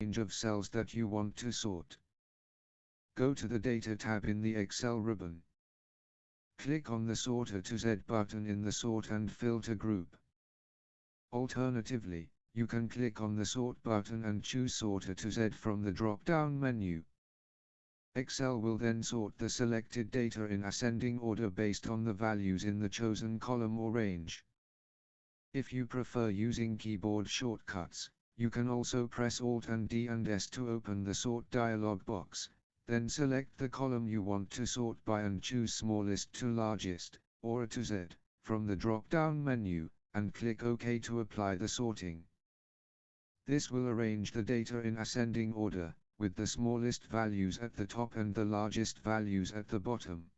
range of cells that you want to sort. Go to the Data tab in the Excel ribbon. Click on the Sorter to Z button in the Sort and Filter group. Alternatively, you can click on the Sort button and choose Sorter to Z from the drop-down menu. Excel will then sort the selected data in ascending order based on the values in the chosen column or range. If you prefer using keyboard shortcuts, you can also press Alt and D and S to open the Sort dialog box, then select the column you want to sort by and choose Smallest to Largest, or A to Z, from the drop-down menu, and click OK to apply the sorting. This will arrange the data in ascending order, with the smallest values at the top and the largest values at the bottom.